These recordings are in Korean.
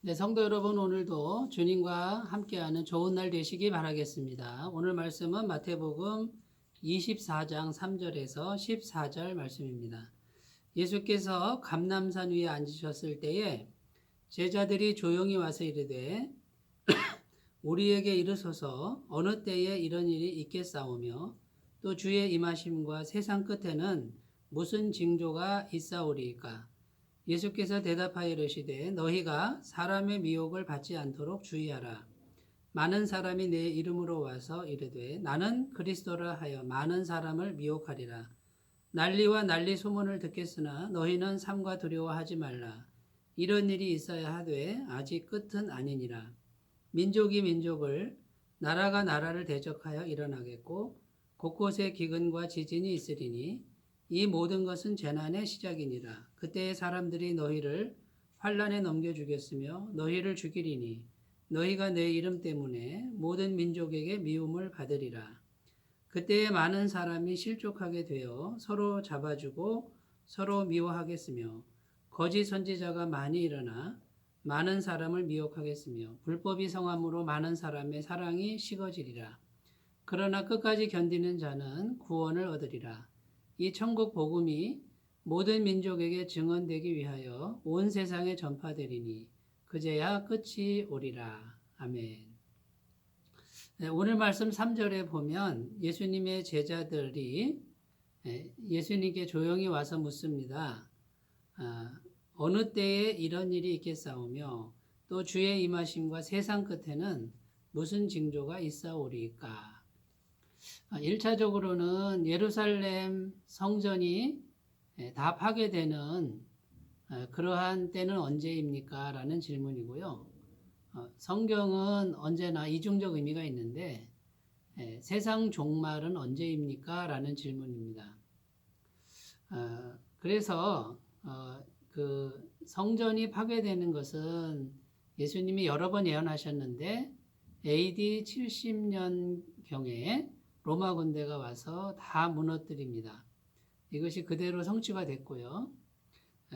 네, 성도 여러분, 오늘도 주님과 함께하는 좋은 날 되시기 바라겠습니다. 오늘 말씀은 마태복음 24장 3절에서 14절 말씀입니다. 예수께서 감람산 위에 앉으셨을 때에 제자들이 조용히 와서 이르되 우리에게 이르소서 어느 때에 이런 일이 있겠사오며 또 주의 임하심과 세상 끝에는 무슨 징조가 있사오리이까? 예수께서 대답하여 이르시되 너희가 사람의 미혹을 받지 않도록 주의하라. 많은 사람이 내 이름으로 와서 이르되 나는 그리스도라 하여 많은 사람을 미혹하리라. 난리와 난리 소문을 듣겠으나 너희는 삼가 두려워하지 말라. 이런 일이 있어야 하되 아직 끝은 아니니라. 민족이 민족을 나라가 나라를 대적하여 일어나겠고 곳곳에 기근과 지진이 있으리니 이 모든 것은 재난의 시작이니라. 그때에 사람들이 너희를 환란에 넘겨주겠으며 너희를 죽이리니 너희가 내 이름 때문에 모든 민족에게 미움을 받으리라. 그때에 많은 사람이 실족하게 되어 서로 잡아주고 서로 미워하겠으며 거짓 선지자가 많이 일어나 많은 사람을 미혹하겠으며 불법이 성함으로 많은 사람의 사랑이 식어지리라. 그러나 끝까지 견디는 자는 구원을 얻으리라. 이 천국 복음이 모든 민족에게 증언되기 위하여 온 세상에 전파되리니 그제야 끝이 오리라. 아멘. 네, 오늘 말씀 3절에 보면 예수님의 제자들이 예수님께 조용히 와서 묻습니다. 어느 때에 이런 일이 있겠사오며 또 주의 임하심과 세상 끝에는 무슨 징조가 있사오리이까? 1차적으로는 예루살렘 성전이 다 파괴되는 그러한 때는 언제입니까? 라는 질문이고요. 성경은 언제나 이중적 의미가 있는데 세상 종말은 언제입니까? 라는 질문입니다. 그래서 그 성전이 파괴되는 것은 예수님이 여러 번 예언하셨는데 AD 70년경에 로마 군대가 와서 다 무너뜨립니다. 이것이 그대로 성취가 됐고요.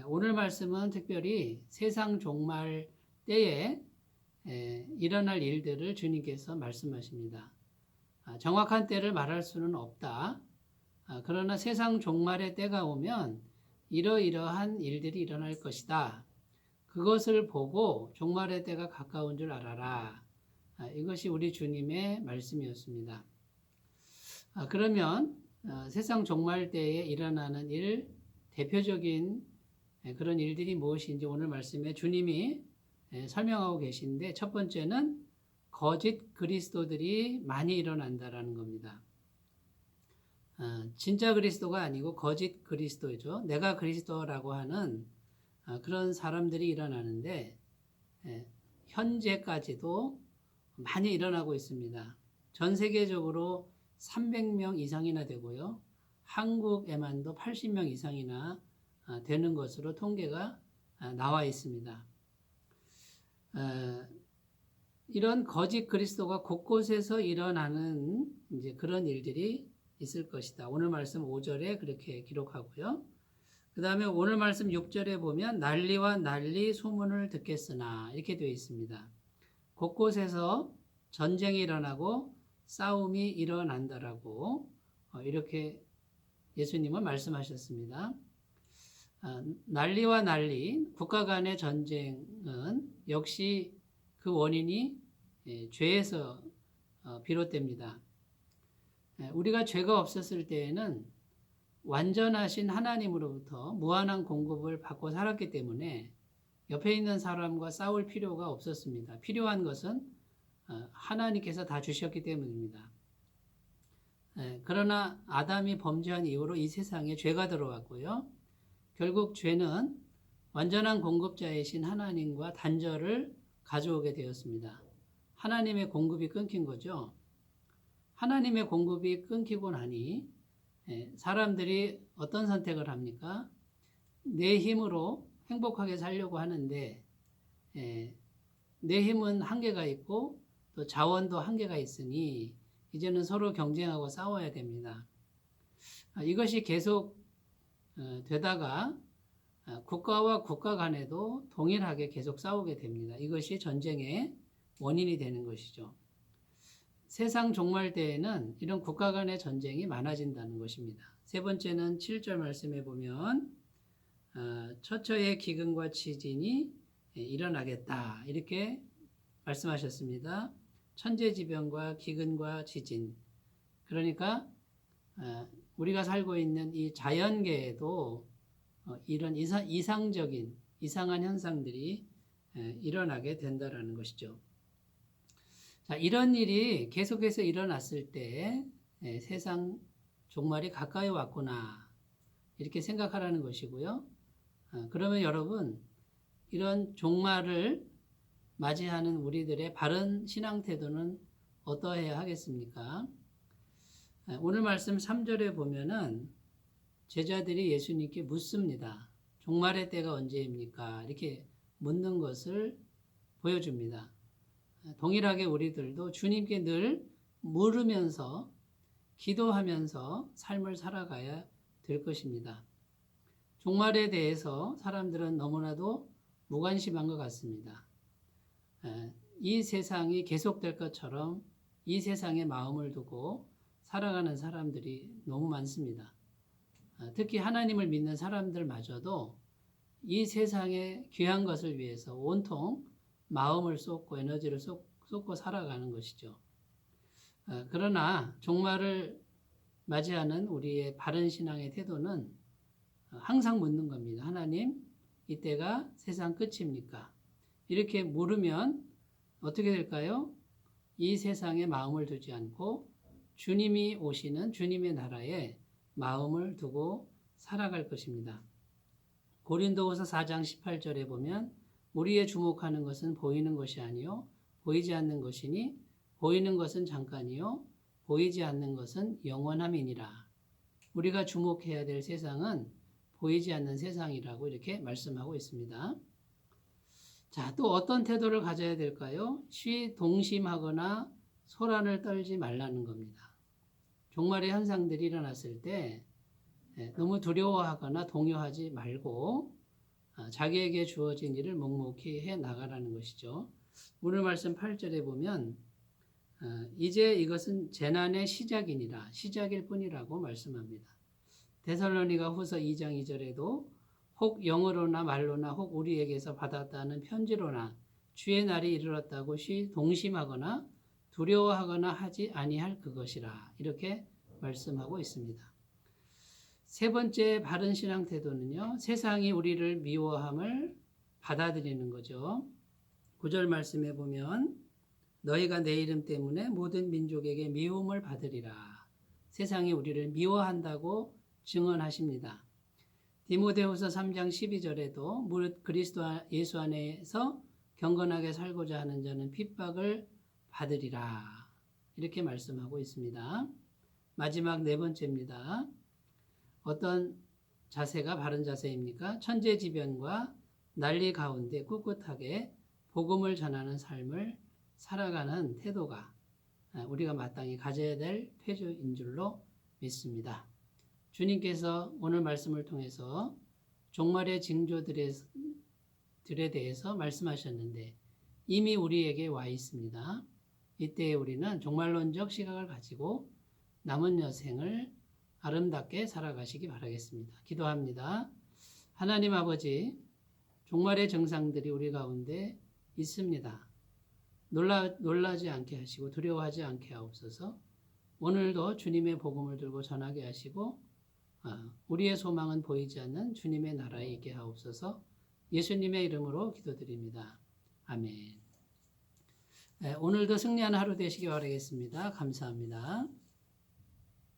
오늘 말씀은 특별히 세상 종말 때에 일어날 일들을 주님께서 말씀하십니다. 정확한 때를 말할 수는 없다. 그러나 세상 종말의 때가 오면 이러이러한 일들이 일어날 것이다. 그것을 보고 종말의 때가 가까운 줄 알아라. 이것이 우리 주님의 말씀이었습니다. 그러면 세상 종말 때에 일어나는 일, 대표적인 그런 일들이 무엇인지 오늘 말씀에 주님이 설명하고 계신데 첫 번째는 거짓 그리스도들이 많이 일어난다라는 겁니다. 진짜 그리스도가 아니고 거짓 그리스도죠. 내가 그리스도라고 하는 그런 사람들이 일어나는데 현재까지도 많이 일어나고 있습니다. 전 세계적으로 300명 이상이나 되고요. 한국에만도 80명 이상이나 되는 것으로 통계가 나와 있습니다. 이런 거짓 그리스도가 곳곳에서 일어나는 이제 그런 일들이 있을 것이다. 오늘 말씀 5절에 그렇게 기록하고요. 그 다음에 오늘 말씀 6절에 보면 난리와 난리 소문을 듣겠으나 이렇게 되어 있습니다. 곳곳에서 전쟁이 일어나고 싸움이 일어난다라고 이렇게 예수님은 말씀하셨습니다. 난리와 난리, 국가 간의 전쟁은 역시 그 원인이 죄에서 비롯됩니다. 우리가 죄가 없었을 때에는 완전하신 하나님으로부터 무한한 공급을 받고 살았기 때문에 옆에 있는 사람과 싸울 필요가 없었습니다. 필요한 것은 하나님께서 다 주셨기 때문입니다. 그러나 아담이 범죄한 이후로 이 세상에 죄가 들어왔고요. 결국 죄는 완전한 공급자이신 하나님과 단절을 가져오게 되었습니다. 하나님의 공급이 끊긴 거죠. 하나님의 공급이 끊기고 나니 사람들이 어떤 선택을 합니까? 내 힘으로 행복하게 살려고 하는데 내 힘은 한계가 있고 또 자원도 한계가 있으니 이제는 서로 경쟁하고 싸워야 됩니다. 이것이 계속 되다가 국가와 국가 간에도 동일하게 계속 싸우게 됩니다. 이것이 전쟁의 원인이 되는 것이죠. 세상 종말 때에는 이런 국가 간의 전쟁이 많아진다는 것입니다. 세 번째는 7절 말씀에 보면 처처의 기근과 지진이 일어나겠다 이렇게 말씀하셨습니다. 천재지변과 기근과 지진, 그러니까 우리가 살고 있는 이 자연계에도 이런 이상적인 이상한 현상들이 일어나게 된다라는 것이죠. 자, 이런 일이 계속해서 일어났을 때 세상 종말이 가까이 왔구나 이렇게 생각하라는 것이고요. 그러면 여러분, 이런 종말을 맞이하는 우리들의 바른 신앙 태도는 어떠해야 하겠습니까? 오늘 말씀 3절에 보면은 제자들이 예수님께 묻습니다. 종말의 때가 언제입니까? 이렇게 묻는 것을 보여줍니다. 동일하게 우리들도 주님께 늘 물으면서 기도하면서 삶을 살아가야 될 것입니다. 종말에 대해서 사람들은 너무나도 무관심한 것 같습니다. 이 세상이 계속될 것처럼 이 세상에 마음을 두고 살아가는 사람들이 너무 많습니다. 특히 하나님을 믿는 사람들마저도 이 세상의 귀한 것을 위해서 온통 마음을 쏟고 에너지를 쏟고 살아가는 것이죠. 그러나 종말을 맞이하는 우리의 바른 신앙의 태도는 항상 묻는 겁니다. 하나님, 이때가 세상 끝입니까? 이렇게 물으면 어떻게 될까요? 이 세상에 마음을 두지 않고 주님이 오시는 주님의 나라에 마음을 두고 살아갈 것입니다. 고린도후서 4장 18절에 보면 우리의 주목하는 것은 보이는 것이 아니요 보이지 않는 것이니 보이는 것은 잠깐이요 보이지 않는 것은 영원함이니라. 우리가 주목해야 될 세상은 보이지 않는 세상이라고 이렇게 말씀하고 있습니다. 자, 또 어떤 태도를 가져야 될까요? 동심하거나 소란을 떨지 말라는 겁니다. 종말의 현상들이 일어났을 때 너무 두려워하거나 동요하지 말고 자기에게 주어진 일을 묵묵히 해 나가라는 것이죠. 오늘 말씀 8절에 보면 이제 이것은 재난의 시작이니라, 시작일 뿐이라고 말씀합니다. 데살로니가 후서 2장 2절에도 혹 영어로나 말로나 혹 우리에게서 받았다는 편지로나 주의 날이 이르렀다고 동심하거나 두려워하거나 하지 아니할 그것이라 이렇게 말씀하고 있습니다. 세 번째 바른 신앙 태도는요, 세상이 우리를 미워함을 받아들이는 거죠. 9절 말씀에 보면 너희가 내 이름 때문에 모든 민족에게 미움을 받으리라. 세상이 우리를 미워한다고 증언하십니다. 디모데후서 3장 12절에도 무릇 그리스도 예수 안에서 경건하게 살고자 하는 자는 핍박을 받으리라. 이렇게 말씀하고 있습니다. 마지막 네 번째입니다. 어떤 자세가 바른 자세입니까? 천재지변과 난리 가운데 꿋꿋하게 복음을 전하는 삶을 살아가는 태도가 우리가 마땅히 가져야 될 태도인 줄로 믿습니다. 주님께서 오늘 말씀을 통해서 종말의 징조들에 대해서 말씀하셨는데 이미 우리에게 와 있습니다. 이때 우리는 종말론적 시각을 가지고 남은 여생을 아름답게 살아가시기 바라겠습니다. 기도합니다. 하나님 아버지, 종말의 증상들이 우리 가운데 있습니다. 놀라지 않게 하시고 두려워하지 않게 하옵소서. 오늘도 주님의 복음을 들고 전하게 하시고 우리의 소망은 보이지 않는 주님의 나라에 있게 하옵소서. 예수님의 이름으로 기도드립니다. 아멘. 오늘도 승리하는 하루 되시기 바라겠습니다. 감사합니다.